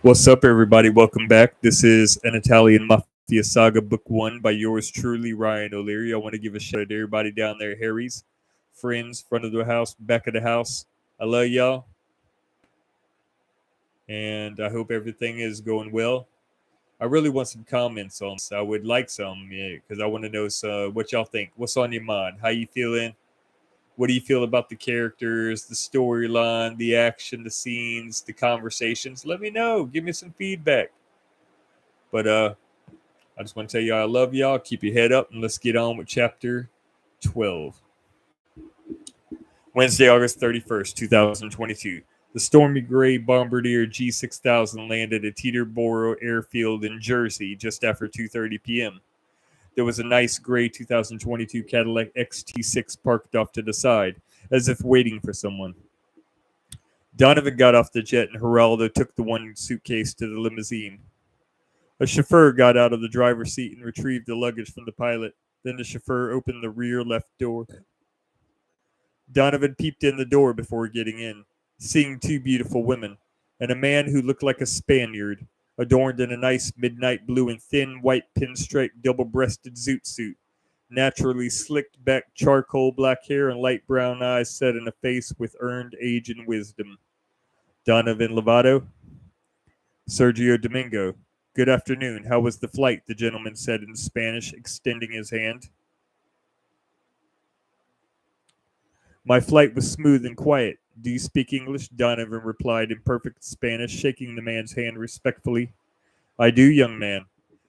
What's up, everybody? Welcome back. This is an Italian Mafia Saga Book 1 by yours truly, Ryan O'Leary. I want to give a shout out to everybody down there, Harry's, friends, front of the house, back of the house. I love y'all, and I hope everything is going well. I really want some comments on this. I would like some, because I want to know what y'all think. What's on your mind? How you feeling? What do you feel about the characters, the storyline, the action, the scenes, the conversations? Let me know. Give me some feedback. But I just want to tell y'all I love y'all. Keep your head up and let's get on with chapter 12. Wednesday, August 31st, 2022. The stormy gray Bombardier G6000 landed at Teterboro Airfield in Jersey just after 2:30 p.m. There was a nice gray 2022 Cadillac XT6 parked off to the side, as if waiting for someone. Donovan got off the jet and Geraldo took the one suitcase to the limousine. A chauffeur got out of the driver's seat and retrieved the luggage from the pilot. Then the chauffeur opened the rear left door. Donovan peeped in the door before getting in, seeing two beautiful women, and a man who looked like a Spaniard, adorned in a nice midnight blue and thin white pinstripe double-breasted zoot suit, naturally slicked back charcoal black hair and light brown eyes set in a face with earned age and wisdom. Donovan Lovato. Sergio Domingo. Good afternoon. How was the flight? The gentleman said in Spanish, extending his hand. My flight was smooth and quiet. Do you speak English? Donovan replied in perfect Spanish, shaking the man's hand respectfully. I do, young man.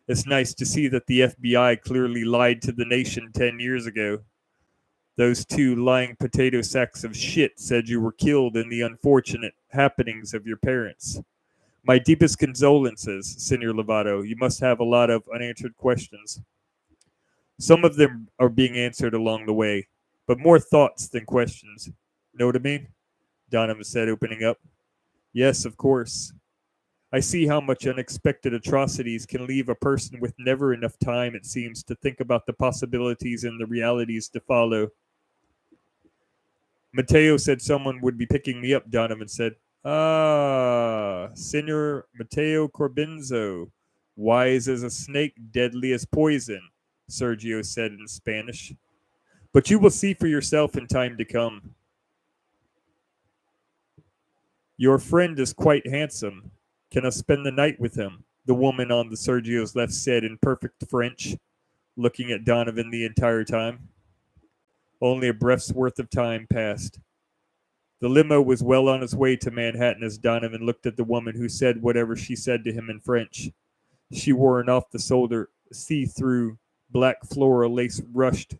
It's nice to see that the FBI clearly lied to the nation 10 years ago. Those two lying potato sacks of shit said you were killed in the unfortunate happenings of your parents. My deepest condolences, Senor Lovato. You must have a lot of unanswered questions. Some of them are being answered along the way, but more thoughts than questions. Know what I mean? Donovan said, opening up. Yes, of course. I see how much unexpected atrocities can leave a person with never enough time, it seems, to think about the possibilities and the realities to follow. Mateo said someone would be picking me up, Donovan said. Ah, Senor Mateo Corbinzo. Wise as a snake, deadly as poison, Sergio said in Spanish. But you will see for yourself in time to come. Your friend is quite handsome. Can I spend the night with him? The woman on the Sergio's left said in perfect French, looking at Donovan the entire time. Only a breath's worth of time passed. The limo was well on its way to Manhattan as Donovan looked at the woman who said whatever she said to him in French. She wore an off-the-shoulder, see-through, black floral lace rushed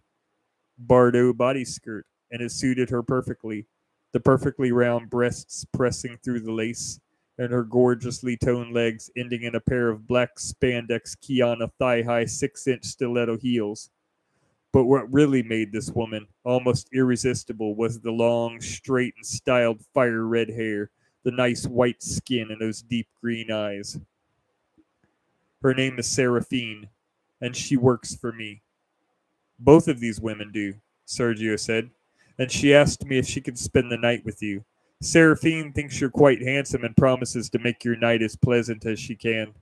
Bardot body skirt, and it suited her perfectly, the perfectly round breasts pressing through the lace, and her gorgeously toned legs ending in a pair of black spandex Kiana thigh-high 6-inch stiletto heels. But what really made this woman almost irresistible was the long, straight, and styled fire red hair, the nice white skin, and those deep green eyes. Her name is Seraphine, and she works for me. Both of these women do, Sergio said, and she asked me if she could spend the night with you. Seraphine thinks you're quite handsome and promises to make your night as pleasant as she can.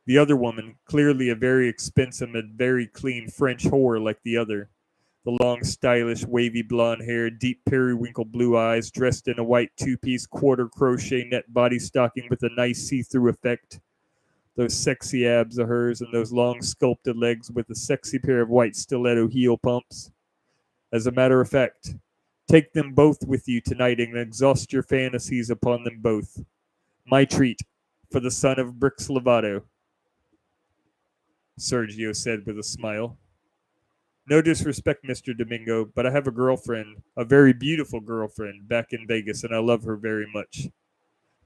The other woman, clearly a very expensive and very clean French whore like the other. The long, stylish, wavy blonde hair, deep periwinkle blue eyes, dressed in a white two-piece quarter crochet net body stocking with a nice see-through effect. Those sexy abs of hers and those long sculpted legs with a sexy pair of white stiletto heel pumps. As a matter of fact, take them both with you tonight and exhaust your fantasies upon them both. My treat for the son of Brix Lovato. Sergio said with a smile. No disrespect, Mr. Domingo, but I have a girlfriend, a very beautiful girlfriend, back in Vegas, and I love her very much.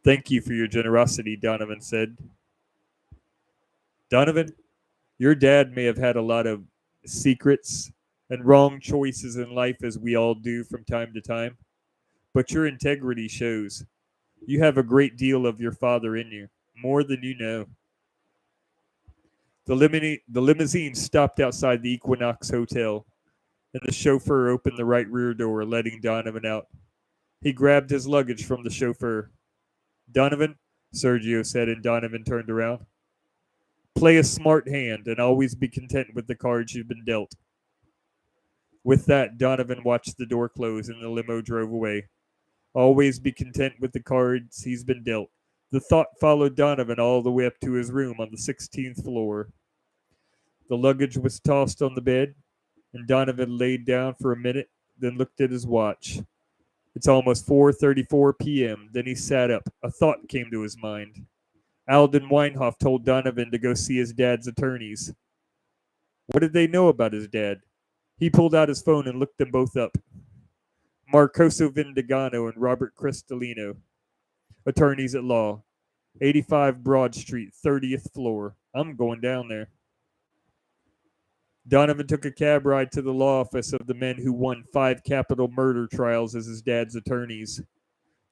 Thank you for your generosity, Donovan said. Donovan, your dad may have had a lot of secrets and wrong choices in life, as we all do from time to time, but your integrity shows. You have a great deal of your father in you, more than you know. The limousine stopped outside the Equinox Hotel, and the chauffeur opened the right rear door, letting Donovan out. He grabbed his luggage from the chauffeur. Donovan, Sergio said, and Donovan turned around. Play a smart hand and always be content with the cards you've been dealt. With that, Donovan watched the door close and the limo drove away. Always be content with the cards he's been dealt. The thought followed Donovan all the way up to his room on the 16th floor. The luggage was tossed on the bed, and Donovan laid down for a minute, then looked at his watch. It's almost 4:34 p.m. Then he sat up. A thought came to his mind. Alden Weinhoff told Donovan to go see his dad's attorneys. What did they know about his dad? He pulled out his phone and looked them both up. Marcoso Vindagano and Robert Cristalino, attorneys at law, 85 Broad Street, 30th floor. I'm going down there. Donovan took a cab ride to the law office of the men who won 5 capital murder trials as his dad's attorneys.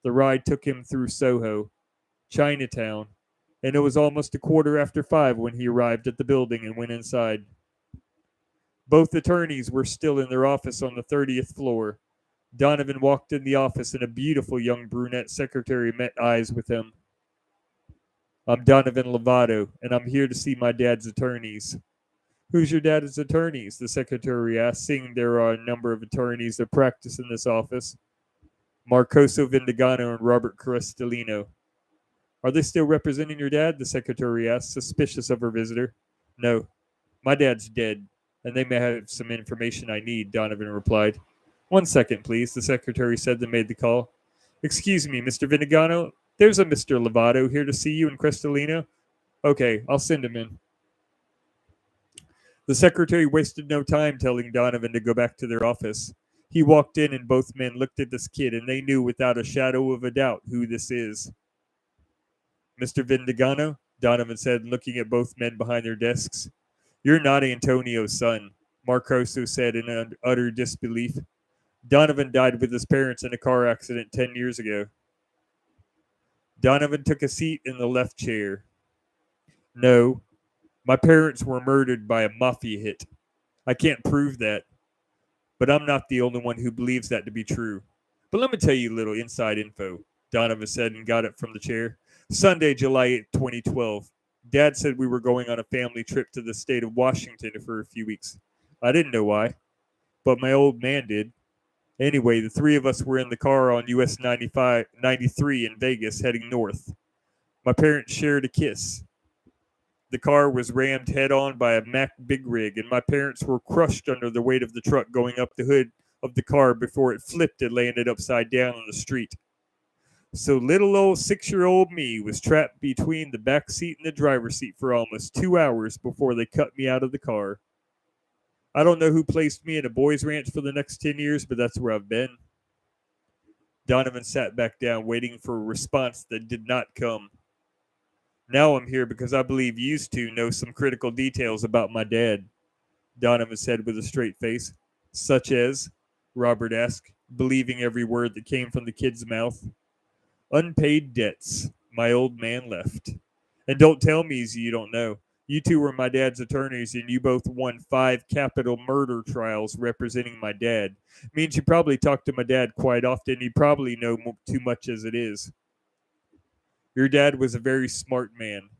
The ride took him through Soho, Chinatown, and it was almost 5:15 when he arrived at the building and went inside. Both attorneys were still in their office on the 30th floor. Donovan walked in the office and a beautiful young brunette secretary met eyes with him. I'm Donovan Lovato, and I'm here to see my dad's attorneys. Who's your dad's attorneys? The secretary asked, seeing there are a number of attorneys that practice in this office. Marcoso Vindagano and Robert Cristalino. Are they still representing your dad? The secretary asked, suspicious of her visitor. No, my dad's dead, and they may have some information I need, Donovan replied. 1 second, please, the secretary said and made the call. Excuse me, Mr. Vindagano, there's a Mr. Lovato here to see you in Cristalino. Okay, I'll send him in. The secretary wasted no time telling Donovan to go back to their office. He walked in and both men looked at this kid and they knew without a shadow of a doubt who this is. Mr. Vindagano, Donovan said, looking at both men behind their desks. You're not Antonio's son, Marcoso said in utter disbelief. Donovan died with his parents in a car accident 10 years ago. Donovan took a seat in the left chair. No, my parents were murdered by a Mafia hit. I can't prove that, but I'm not the only one who believes that to be true. But let me tell you a little inside info, Donovan said and got up from the chair. Sunday, July 8, 2012. Dad said we were going on a family trip to the state of Washington for a few weeks. I didn't know why, but my old man did. Anyway, the three of us were in the car on US 93 in Vegas heading north. My parents shared a kiss. The car was rammed head-on by a Mack big rig, and my parents were crushed under the weight of the truck going up the hood of the car before it flipped and landed upside down on the street. So little old 6-year-old me was trapped between the back seat and the driver's seat for almost 2 hours before they cut me out of the car. I don't know who placed me in a boys' ranch for the next 10 years, but that's where I've been. Donovan sat back down, waiting for a response that did not come. Now I'm here because I believe you two know some critical details about my dad, Donovan said with a straight face. Such as? Robert asked, believing every word that came from the kid's mouth. Unpaid debts. My old man left. And don't tell me you don't know. You two were my dad's attorneys, and you both won 5 capital murder trials representing my dad. Means you probably talk to my dad quite often. You probably know too much as it is. Your dad was a very smart man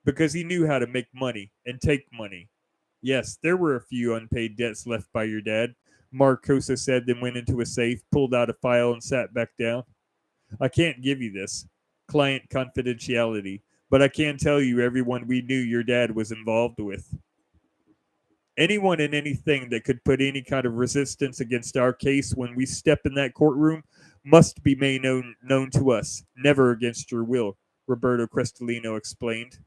because he knew how to make money and take money. Yes, there were a few unpaid debts left by your dad, Marcoso said, then went into a safe, pulled out a file, and sat back down. I can't give you this. Client confidentiality. But I can tell you everyone we knew your dad was involved with. Anyone and anything that could put any kind of resistance against our case when we step in that courtroom must be made known to us, never against your will, Roberto Cristalino explained.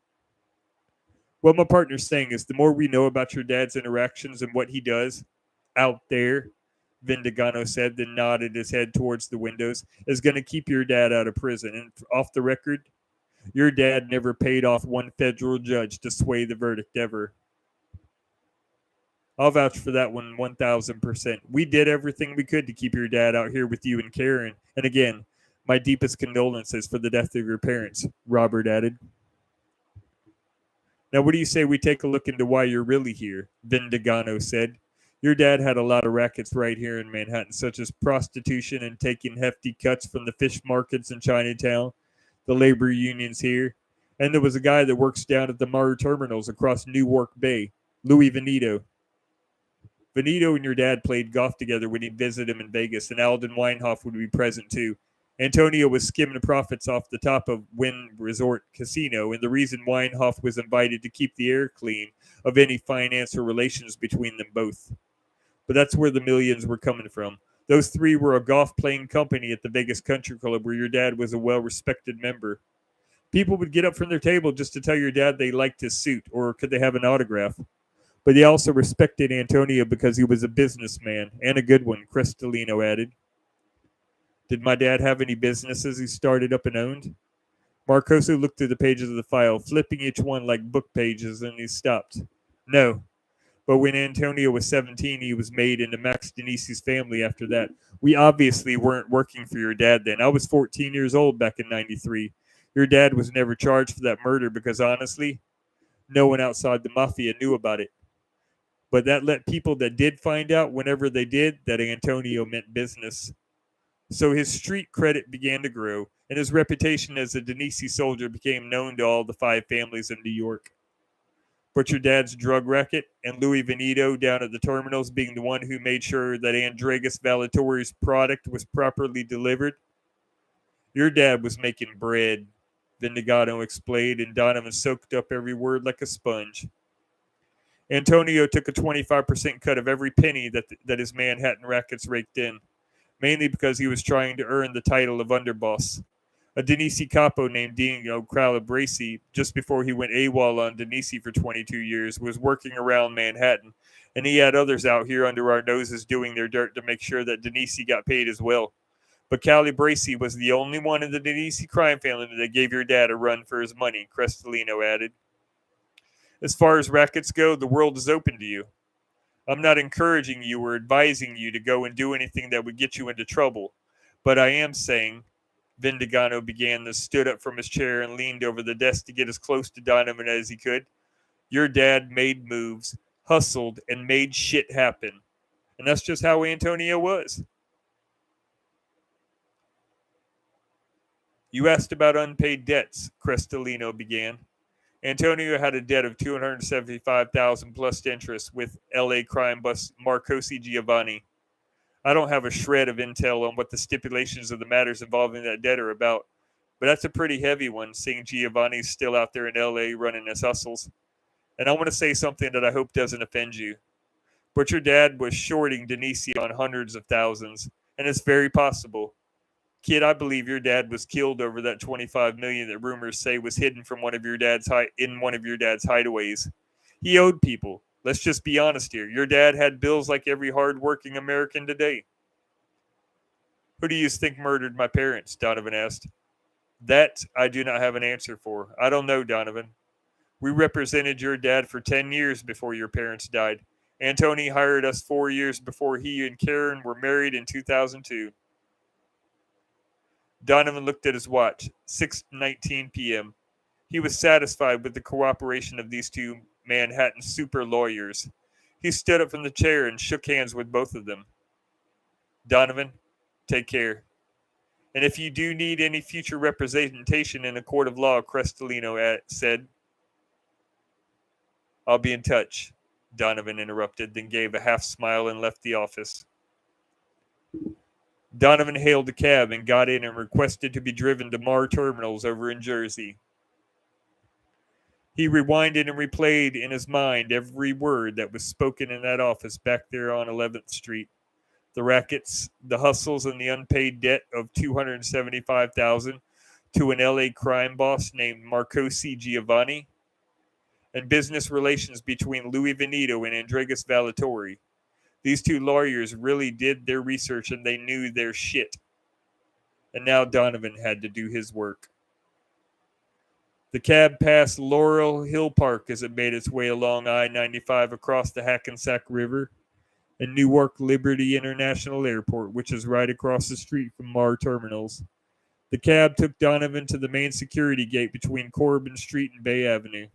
What my partner's saying is the more we know about your dad's interactions and what he does out there, Vindagano said, then nodded his head towards the windows, is going to keep your dad out of prison. And off the record, your dad never paid off one federal judge to sway the verdict ever. I'll vouch for that one 1,000%. We did everything we could to keep your dad out here with you and Karen. And again, my deepest condolences for the death of your parents, Robert added. Now, what do you say we take a look into why you're really here? Vindagano said. Your dad had a lot of rackets right here in Manhattan, such as prostitution and taking hefty cuts from the fish markets in Chinatown. the labor unions here. And there was a guy that works down at the Mar terminals across Newark Bay, Louis Veneto. Veneto and your dad played golf together when he visited him in Vegas, and Alden Weinhoff would be present too. Antonio was skimming profits off the top of Wynn Resort Casino, and the reason Weinhoff was invited to keep the air clean of any finance or relations between them both. But that's where the millions were coming from. Those three were a golf playing company at the Vegas Country Club where your dad was a well-respected member. People would get up from their table just to tell your dad they liked his suit or could they have an autograph. But they also respected Antonio because he was a businessman, and a good one, Cristalino added. Did my dad have any businesses he started up and owned? Marcoso looked through the pages of the file, flipping each one like book pages, and he stopped. No. But when Antonio was 17, he was made into Max Denisi's family after that. We obviously weren't working for your dad then. I was 14 years old back in 93. Your dad was never charged for that murder because, honestly, no one outside the Mafia knew about it. But that let people that did find out, whenever they did, that Antonio meant business. So his street credit began to grow, and his reputation as a Denisi soldier became known to all the 5 families in New York. But your dad's drug racket and Louis Veneto down at the terminals being the one who made sure that Andregas Valatori's product was properly delivered. Your dad was making bread, Vendigato explained, and Donovan soaked up every word like a sponge. Antonio took a 25% cut of every penny that his Manhattan rackets raked in, mainly because he was trying to earn the title of underboss. A Denisi capo named Dino Calabresi, just before he went AWOL on Denisi for 22 years, was working around Manhattan, and he had others out here under our noses doing their dirt to make sure that Denisi got paid as well. But Calabresi was the only one in the Denisi crime family that gave your dad a run for his money, Cristalino added. As far as rackets go, the world is open to you. I'm not encouraging you or advising you to go and do anything that would get you into trouble. But I am saying, Vendigato began to stood up from his chair and leaned over the desk to get as close to Donovan as he could. Your dad made moves, hustled, and made shit happen. And that's just how Antonio was. You asked about unpaid debts, Cristalino began. Antonio had a debt of $275,000 plus interest with L.A. crime boss Marcosi Giovanni. I don't have a shred of intel on what the stipulations of the matters involving that debt are about, but that's a pretty heavy one, seeing Giovanni's still out there in L.A. running his hustles. And I want to say something that I hope doesn't offend you. But your dad was shorting Denisi on hundreds of thousands, and it's very possible. Kid, I believe your dad was killed over that $25 million that rumors say was hidden from one of your dad's hideaways. He owed people. Let's just be honest here. Your dad had bills like every hard-working American today. Who do you think murdered my parents? Donovan asked. That I do not have an answer for. I don't know, Donovan. We represented your dad for 10 years before your parents died. Antony hired us 4 years before he and Karen were married in 2002. Donovan looked at his watch, 6:19 p.m. He was satisfied with the cooperation of these two Manhattan super lawyers. He stood up from the chair and shook hands with both of them. Donovan, take care. And if you do need any future representation in a court of law, Cristalino said. I'll be in touch, Donovan interrupted, then gave a half smile and left the office. Donovan hailed a cab and got in and requested to be driven to Mar Terminals over in Jersey. He rewinded and replayed in his mind every word that was spoken in that office back there on 11th Street. The rackets, the hustles, and the unpaid debt of $275,000 to an L.A. crime boss named Marcosi Giovanni, and business relations between Louis Veneto and Andregas Valatori. These two lawyers really did their research and they knew their shit. And now Donovan had to do his work. The cab passed Laurel Hill Park as it made its way along I-95 across the Hackensack River and Newark Liberty International Airport, which is right across the street from Mar Terminals. The cab took Donovan to the main security gate between Corbin Street and Bay Avenue.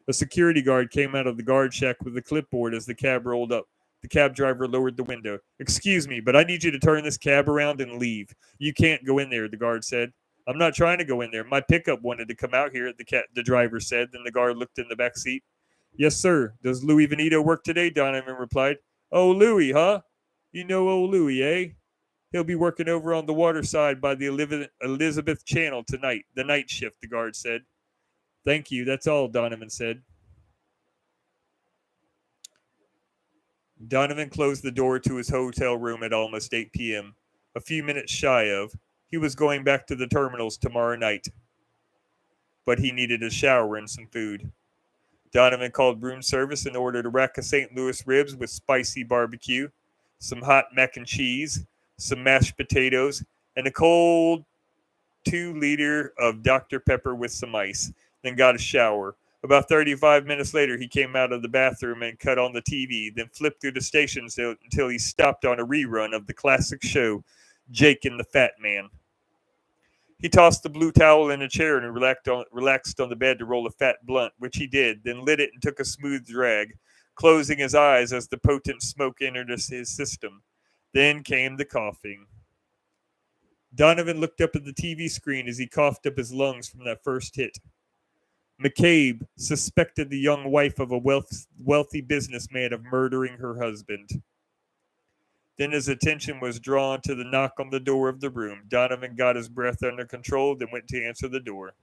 A security guard came out of the guard shack with a clipboard as the cab rolled up. The cab driver lowered the window. Excuse me, but I need you to turn this cab around and leave. You can't go in there, the guard said. I'm not trying to go in there. My pickup wanted to come out here, the driver said. Then the guard looked in the back seat. Yes, sir. Does Louis Venito work today? Donovan replied. Oh, Louis, huh? You know old Louis, eh? He'll be working over on the water side by the Elizabeth Channel tonight, the night shift, the guard said. Thank you. That's all, Donovan said. Donovan closed the door to his hotel room at almost 8 p.m., a few minutes shy of. He was going back to the terminals tomorrow night, but he needed a shower and some food. Donovan called room service and ordered a rack of St. Louis ribs with spicy barbecue, some hot mac and cheese, some mashed potatoes, and a cold 2-liter of Dr. Pepper with some ice, then got a shower. About 35 minutes later, he came out of the bathroom and cut on the TV, then flipped through the stations until he stopped on a rerun of the classic show, Jake and the Fat Man. He tossed the blue towel in a chair and relaxed on the bed to roll a fat blunt, which he did, then lit it and took a smooth drag, closing his eyes as the potent smoke entered his system. Then came the coughing. Donovan looked up at the TV screen as he coughed up his lungs from that first hit. McCabe suspected the young wife of a wealthy businessman of murdering her husband. Then his attention was drawn to the knock on the door of the room. Donovan got his breath under control, then went to answer the door.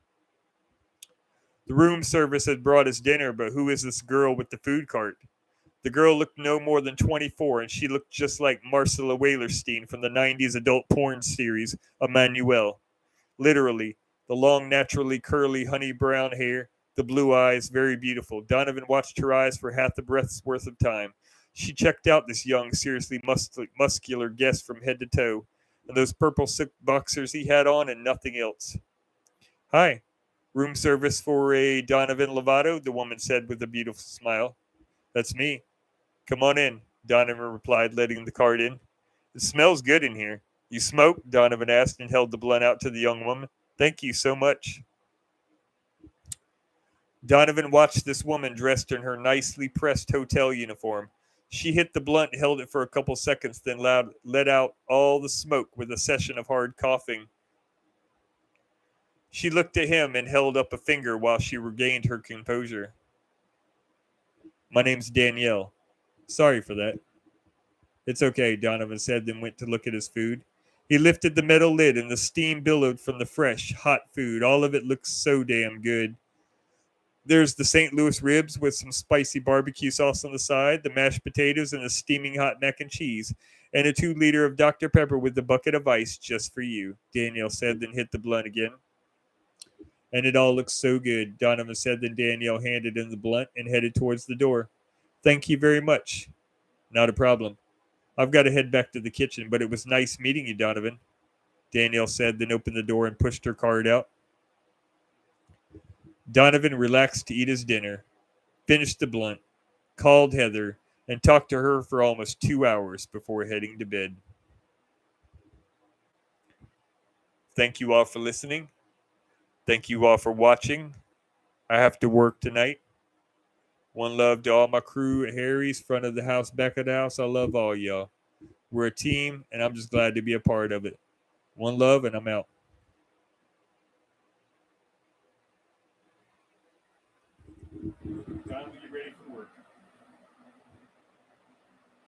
The room service had brought his dinner, but who is this girl with the food cart? The girl looked no more than 24, and she looked just like Marcella Wailerstein from the 90s adult porn series, Emmanuelle. Literally, the long, naturally curly, honey brown hair, the blue eyes, very beautiful. Donovan watched her eyes for half a breath's worth of time. She checked out this young, seriously muscular guest from head to toe, and those purple silk boxers he had on and nothing else. Hi, room service for a Donovan Lovato, the woman said with a beautiful smile. That's me. Come on in, Donovan replied, letting the cart in. It smells good in here. You smoke? Donovan asked and held the blunt out to the young woman. Thank you so much. Donovan watched this woman dressed in her nicely pressed hotel uniform. She hit the blunt and held it for a couple seconds, then let out all the smoke with a session of hard coughing. She looked at him and held up a finger while she regained her composure. My name's Danielle. Sorry for that. It's okay, Donovan said, then went to look at his food. He lifted the metal lid and the steam billowed from the fresh, hot food. All of it looked so damn good. There's the St. Louis ribs with some spicy barbecue sauce on the side, the mashed potatoes, and the steaming hot mac and cheese, and a 2-liter of Dr. Pepper with a bucket of ice just for you, Danielle said, then hit the blunt again. And it all looks so good, Donovan said, then Danielle handed him the blunt and headed towards the door. Thank you very much. Not a problem. I've got to head back to the kitchen, but it was nice meeting you, Donovan, Danielle said, then opened the door and pushed her card out. Donovan relaxed to eat his dinner, finished the blunt, called Heather, and talked to her for almost 2 hours before heading to bed. Thank you all for listening. Thank you all for watching. I have to work tonight. One love to all my crew at Harry's, front of the house, back of the house. I love all y'all. We're a team, and I'm just glad to be a part of it. One love, and I'm out.